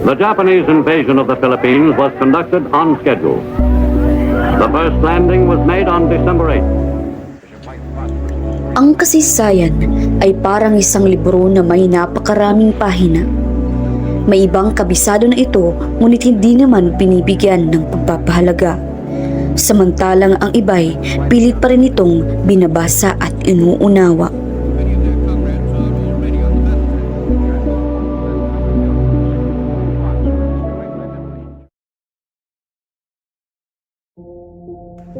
The Japanese invasion of the Philippines was conducted on schedule. The first landing was made on December 8th. Ang kasaysayan ay parang isang libro na may napakaraming pahina. May ibang kabisado na ito, ngunit hindi naman binibigyan ng pagpapahalaga. Samantalang ang iba'y pilit pa rin itong binabasa at inuunawa.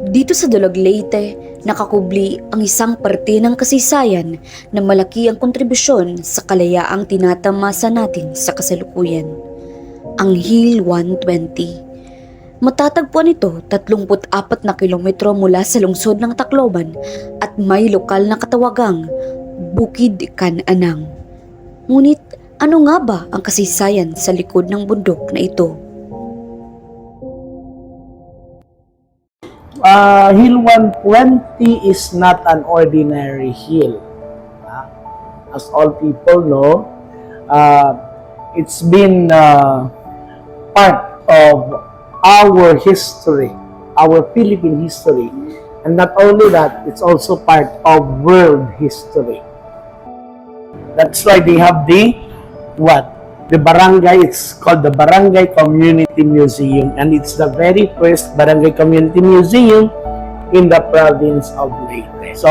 Dito sa Dulag, Leyte, nakakubli ang isang parte ng kasaysayan na malaki ang kontribusyon sa kalayaang tinatamasa natin sa kasalukuyan. Ang Hill 120. Matatagpuan ito 34 na kilometro mula sa lungsod ng Tacloban at may lokal na katawagang Bukid Cananang. Ngunit ano nga ba ang kasaysayan sa likod ng bundok na ito? Hill 120 is not an ordinary hill. As all people know, it's been part of our history, our Philippine history. And not only that, it's also part of world history. That's why they have the barangay. It's called the Barangay Community Museum, and it's the very first Barangay Community Museum in the province of Leyte. So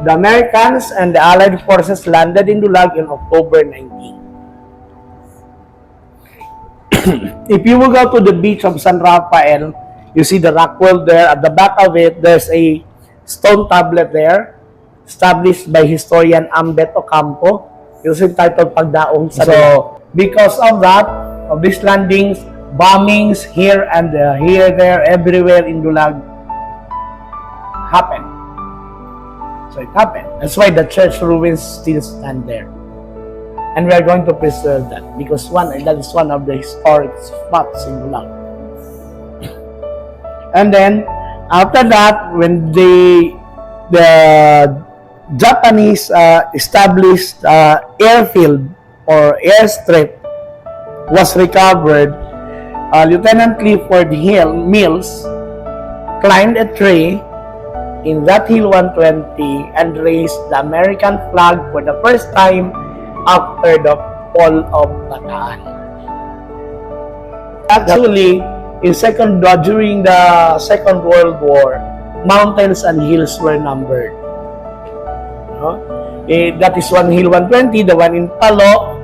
the Americans and the Allied forces landed in Dulag in October 19. If you will go to the beach of San Rafael, you see the rock wall there. At the back of it, there's a stone tablet there, established by historian Ambet Ocampo. It was entitled Pagdaong sa Dulag. Because of that, of these landings, bombings here and here, there, everywhere in Dulag happened. So it happened. That's why the church ruins still stand there. And we are going to preserve that because that is one of the historic spots in Dulag. And then, after that, when the Japanese established airfield or airstrip was recovered, Lieutenant Clifford Mills climbed a tree in that Hill 120 and raised the American flag for the first time after the fall of Bataan. Actually, during the Second World War, mountains and hills were numbered. That is one Hill 120, the one in Palo,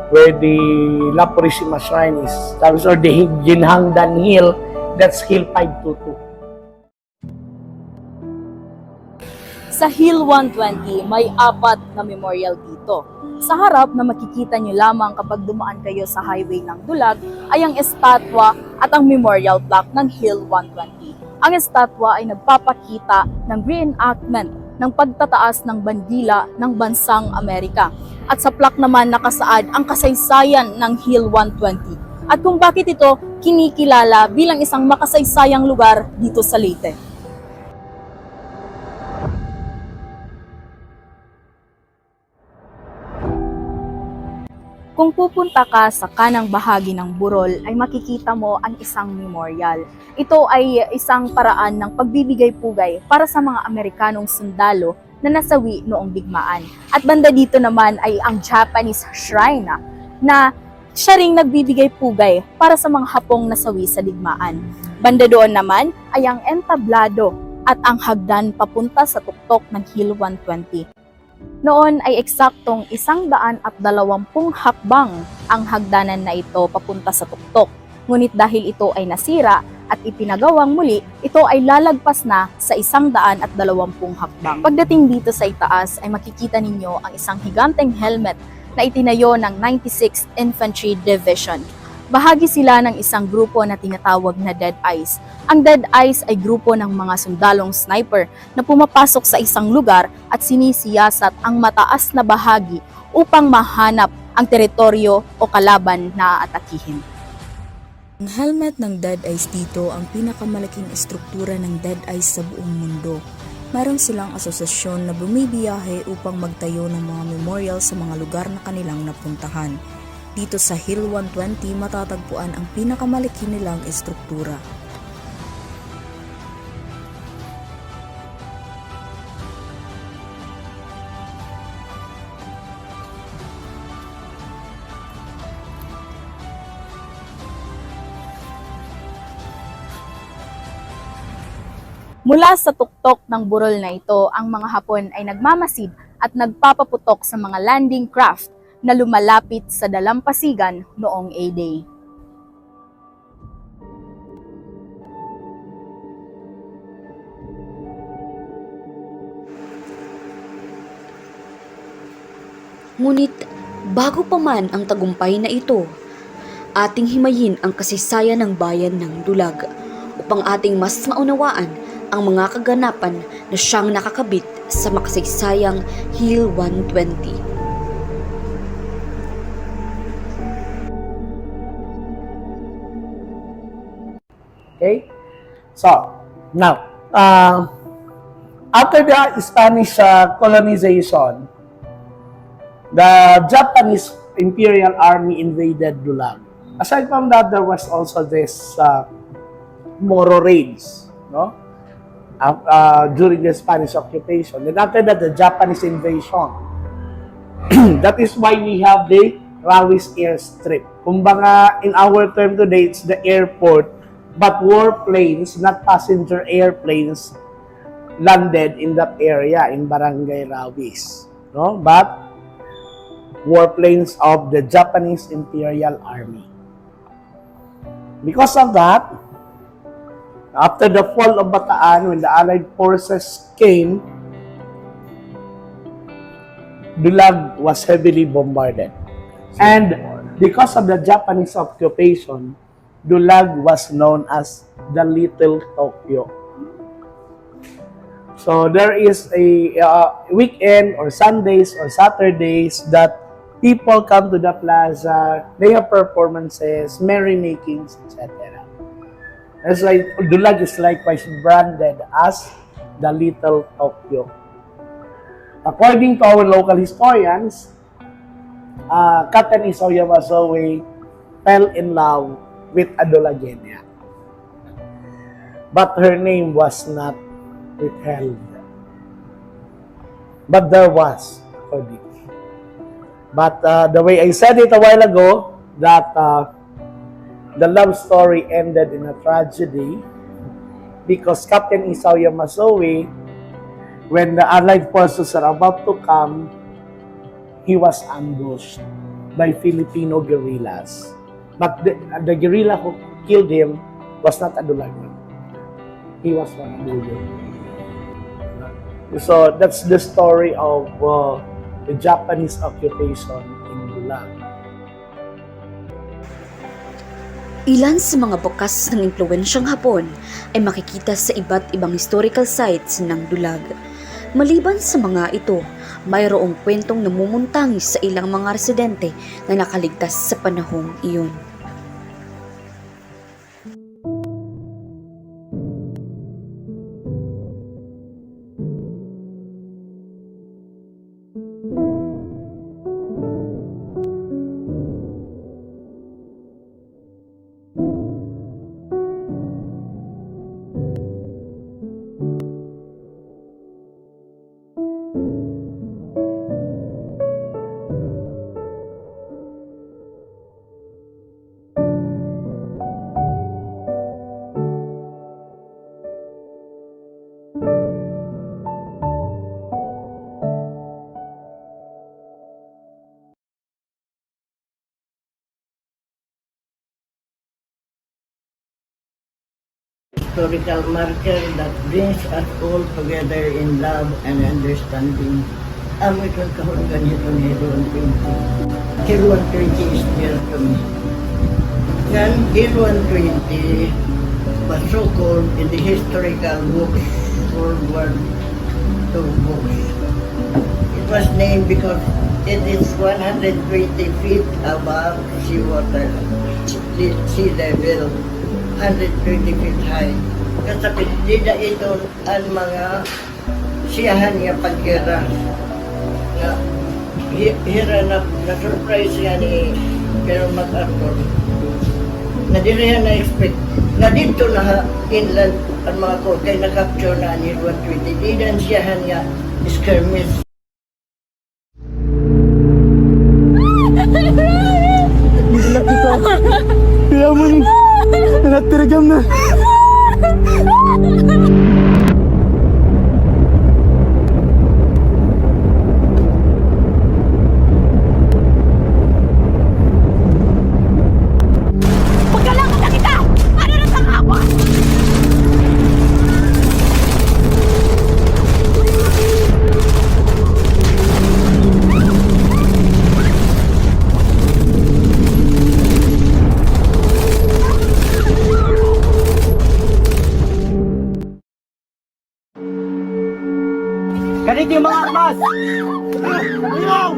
where the La Purisima Shrine is established, or the Ginhangdan Hill, that's Hill 522. Sa Hill 120, may 4 na memorial dito. Sa harap na makikita niyo lamang kapag dumaan kayo sa highway ng Dulag ay ang estatwa at ang memorial plaque ng Hill 120. Ang estatwa ay nagpapakita ng reenactment ng pagtataas ng bandila ng bansang Amerika. At sa plaque naman nakasaad ang kasaysayan ng Hill 120 at kung bakit ito kinikilala bilang isang makasaysayang lugar dito sa Leyte. Kung pupunta ka sa kanang bahagi ng Burol ay makikita mo ang isang memorial. Ito ay isang paraan ng pagbibigay pugay para sa mga Amerikanong sundalo na nasawi noong digmaan. At banda dito naman ay ang Japanese shrine na siya ring nagbibigay pugay para sa mga Hapong nasawi sa digmaan. Banda doon naman ay ang entablado at ang hagdan papunta sa tuktok ng Hill 120. Noon ay eksaktong 120 hakbang ang hagdanan na ito papunta sa tuktok. Ngunit dahil ito ay nasira at ipinagawang muli, ito ay lalagpas na sa 120 hakbang. Pagdating dito sa itaas ay makikita ninyo ang isang higanteng helmet na itinayo ng 96th Infantry Division. Bahagi sila ng isang grupo na tinatawag na Dead Eyes. Ang Dead Eyes ay grupo ng mga sundalong sniper na pumapasok sa isang lugar at sinisiyasat ang mataas na bahagi upang mahanap ang teritoryo o kalaban na aatakihin. Ang helmet ng Dead Eyes dito ang pinakamalaking estruktura ng Dead Eyes sa buong mundo. Meron silang asosasyon na bumibiyahe upang magtayo ng mga memorial sa mga lugar na kanilang napuntahan. Dito sa Hill 120 matatagpuan ang pinakamalaki nilang estruktura. Mula sa tuktok ng burol na ito, ang mga Hapon ay nagmamasid at nagpapaputok sa mga landing craft na lumalapit sa dalampasigan noong A-Day. Ngunit bago pa man ang tagumpay na ito, ating himayin ang kasaysayan ng bayan ng Dulag upang ating mas maunawaan ang mga kaganapan na siyang nakakabit sa makasaysayang Hill 120. Okay? So, now, after the Spanish colonization, the Japanese Imperial Army invaded Dulag. Aside from that, there was also this Moro raids, no? During the Spanish occupation. And after that, the Japanese invasion. That is why we have the Rawis Airstrip. Kumbaga, in our term today, it's the airport, but warplanes, not passenger airplanes, landed in that area, in Barangay Rawis. No? But warplanes of the Japanese Imperial Army. Because of that, after the fall of Bataan, when the Allied forces came, Dulag was heavily bombarded. And because of the Japanese occupation, Dulag was known as the Little Tokyo. So there is a weekend or Sundays or Saturdays that people come to the plaza, they have performances, merrymakings, etc. That's why Dulag is likewise branded as the Little Tokyo. According to our local historians, Captain Isoya Masowe fell in love with a Dulagenia. But her name was not withheld. But there was, according. But the way I said it a while ago, that the love story ended in a tragedy because Captain Isoya Masowe, when the Allied forces are about to come, he was ambushed by Filipino guerrillas. But the guerrilla who killed him was not a Dulagan. He was from Abuyo. So that's the story of the Japanese occupation in Dulag. Ilan sa mga bakas ng impluwensyang Hapon ay makikita sa iba't ibang historical sites ng Dulag. Maliban sa mga ito, mayroong kwentong namumuntangis sa ilang mga residente na nakaligtas sa panahong iyon. Historical marker that brings us all together in love and understanding. Amoy kagkahulugan nito ni Hill 120. Hill 120 is dear to me. Yan, Hill 120 was so called in the historical books, World War II books. It was named because it is 120 feet above seawater, sea level. 120 feet high. Kasapit dida ito ang mga siyahan niya paghira. Na hira na surprise niya ni Colonel MacArthur, na dirihan na expect, na dito na inland ang mga ko, kay na-capture na ni 120. Di na siyahan nga skirmish. Kaya mo ni, natirigam na. Ganito yung mga armas! Ayaw!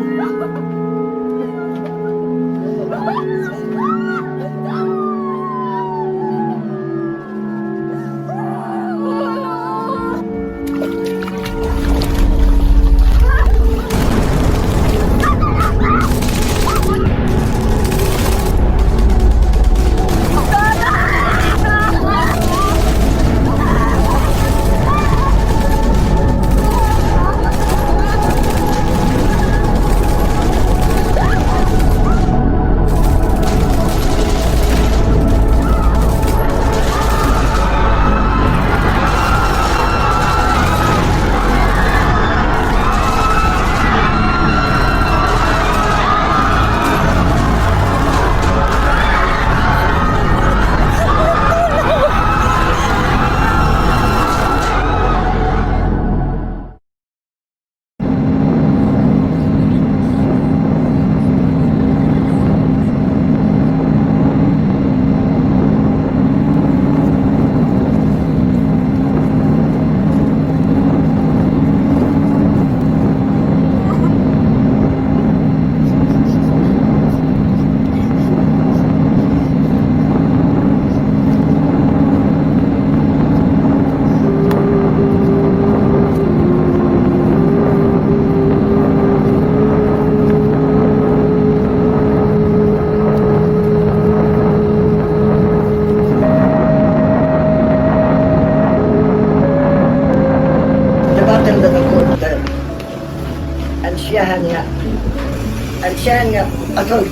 Ansiyahan nga, atol,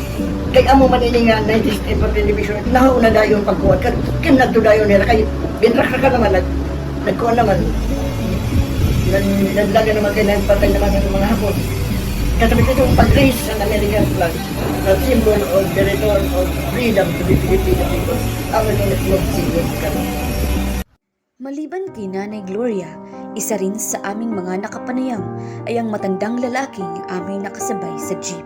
kay amo manini nga 90s pa television, nahauna dayon pagkuhan, kinagto dayon nila, kay binrakra ka naman, nagkuhan naman, naglaga naman kayo, nagpatay naman ng mga hapon. Katabi ko itong pag-raise ang American flag, the symbol of the return of freedom to the Filipino people, ang nag-log symbol kami. Maliban kay Nanay Gloria, isa rin sa aming mga nakapanayam ay ang matandang lalaking aming nakasabay sa jeep.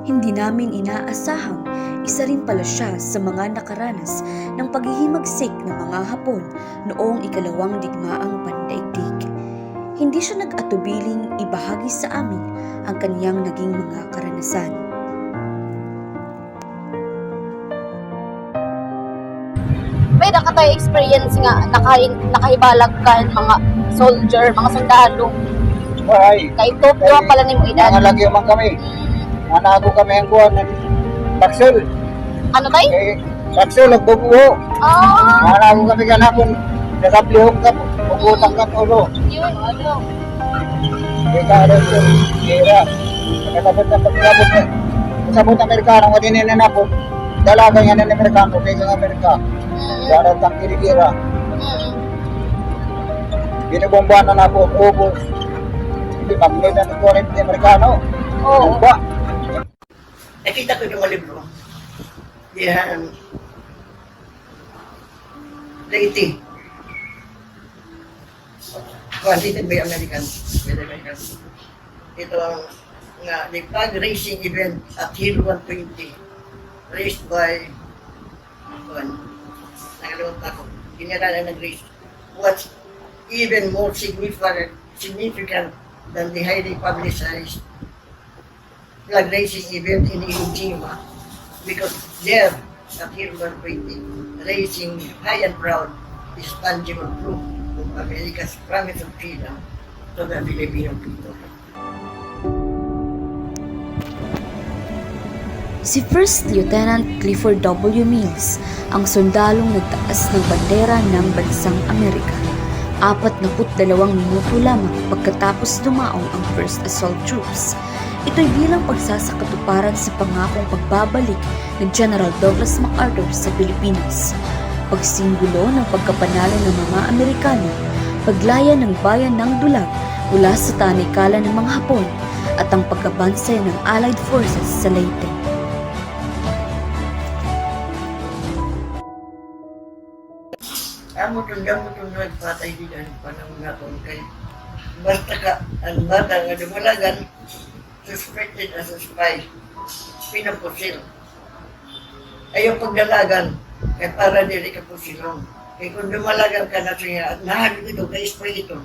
Hindi namin inaasahang isa rin pala siya sa mga nakaranas ng paghihimagsik ng mga Hapon noong ikalawang digmaang pandaigdig. Hindi siya nag-atubiling ibahagi sa amin ang kaniyang naging mga karanasan. May nakatay experience nga nakahibalag ka mga soldier, mga sundalo. Ay, Kay top pala ni mo edad. nangalagyo man kami. Nanago kami ang buwan ng Taksel. Ano tay? Eh, Taksel, nagbubuho. Ah, Nanago kami kanapon. Nasablihog ka po. Pagutang ka po. yun, ano. Ika rin po. Kira. Nakatapot na pagkabot na. Kasabot Amerikano, madinin na po. Dalaga yan ng Amerikano, pegang Amerika. Darat ang kinikira. Binibombahan na po ang ubos. Hindi maglitan ng 40 Amerikano. Oo. Bomba. Nakita ko yung mga libro. Yan. Lady. Quantitative by American. Ito ang nga, the flag racing event at Hill 120. Raced by nakalimutan ako. Ginala na nag-race. What's even more significant than the highly publicized flag racing event in Iwo Jima, because there, at Hill 120, racing high and proud is tangible proof of America's promise of freedom to the Filipino people. Si First Lieutenant Clifford W. Mills, ang sundalong nagtaas ng bandera ng bansang Amerika. 42 minuto lamang pagkatapos dumaong ang First Assault Troops. Ito'y bilang pagsasakatuparan sa pangakong pagbabalik ng General Douglas MacArthur sa Pilipinas. Pagsimbolo ng pagkapanalo ng mga Amerikano, paglaya ng bayan ng Dulag mula sa tanikalan ng mga Hapon, at ang pagkabansay ng Allied Forces sa Leyte. Amo tundang patay din ang panahon natin kay basta ka ang bata nga dumalagan suspected as a spy, pinapusil. Ayaw pagdalagan kay para dili ka pusilong. Kaya kung dumalagan ka na siya at nahalip ito kay spray ito,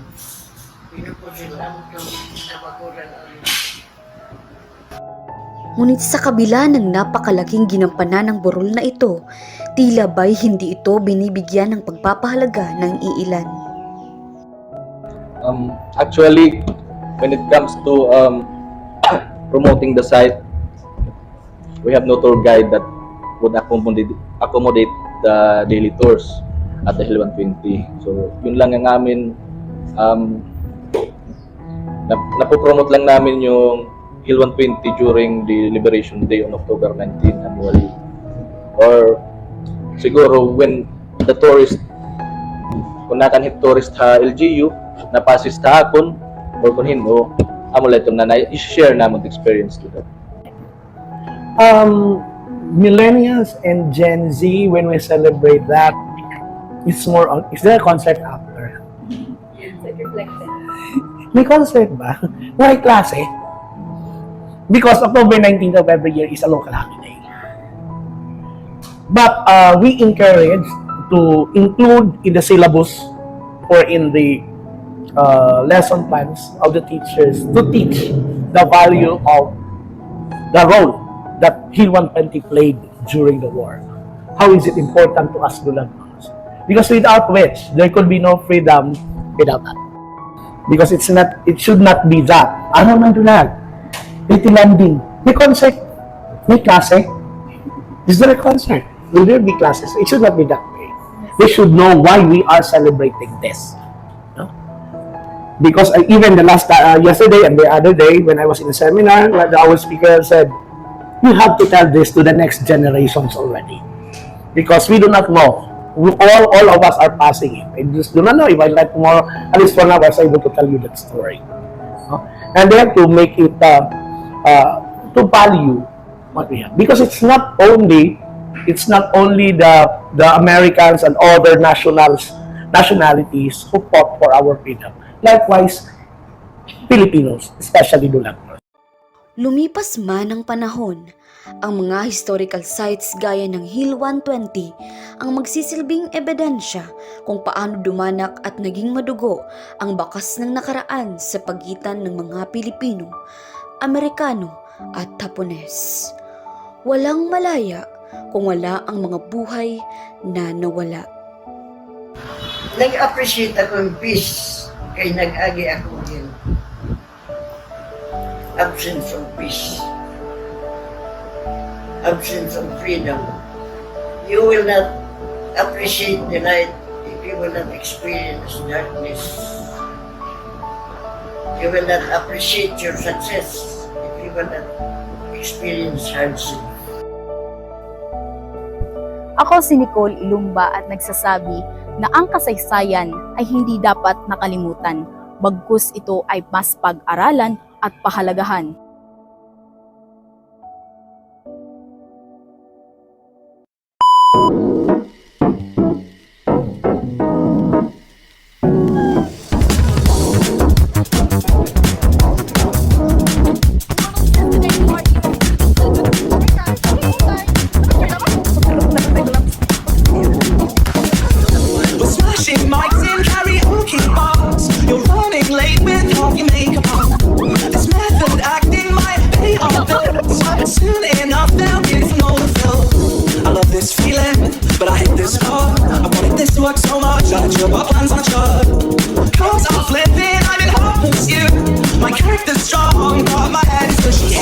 pinapusil ang ito nabakuran ang Ngunit sa kabila ng napakalaking ginampanan ng burol na ito, tila ba'y hindi ito binibigyan ng pagpapahalaga ng iilan. Actually, when it comes to promoting the site, we have no tour guide that would accommodate the daily tours at the Hill 120. So, yun lang ang amin, napopromote lang namin yung Hill 120 during the Liberation Day on October 19 annually. Or siguro when the tourist, kung nakanhit tourist ha LGU, napasis ta akon, or kung hindo, amuletom na i-share naman the experience to them. Millennials and Gen Z, when we celebrate that, it's more on, is there a concert after? May concert ba? May klase? Because October 19th of every year is a local holiday. But we encourage to include in the syllabus or in the lesson plans of the teachers to teach the value of the role that Hill 120 played during the war. How is it important to us Dulagnos? Because without which, there could be no freedom without that. Because it should not be that. Ano man Dulag? Iti landing. May concert. May klase. Is there a concert? Will there be classes? It should not be that way. We should know why we are celebrating this. No? Because even the last yesterday and the other day when I was in a seminar, our speaker said, you have to tell this to the next generations already. Because we do not know. All of us are passing it. I just do not know if I like tomorrow, at least one of us able to tell you that story. No? And they have to make it to value what we have. Because it's not only the Americans and other nationalities who fought for our freedom. Likewise, Filipinos, especially Dulagnos. Lumipas man ang panahon, ang mga historical sites gaya ng Hill 120 ang magsisilbing ebidensya kung paano dumanak at naging madugo ang bakas ng nakaraan sa pagitan ng mga Pilipino, Amerikano at Hapones. Walang malaya kung wala ang mga buhay na nawala. Nag-appreciate ako ng peace kay nag-agi ako yun. Absence of peace. Absence of freedom. You will not appreciate the light if you will not experience darkness. You will not appreciate your success if you will not experience hardship. Ako si Nicole Ilumba at nagsasabi na ang kasaysayan ay hindi dapat nakalimutan, bagkus ito ay mas pag-aralan at pahalagahan. Smashing mics in karaoke bars. You're running late with all your makeup on. This method acting might pay off, but soon enough there'll be no flow. I love this feeling, but I hate this car. I wanted this to work so much, I drew up plans on a chart. Cause I'm flipping, I'm in hopeless you. My character's strong, but my head is pushy.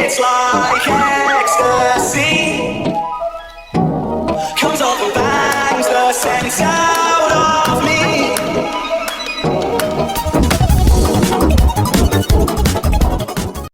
It's like ecstasy.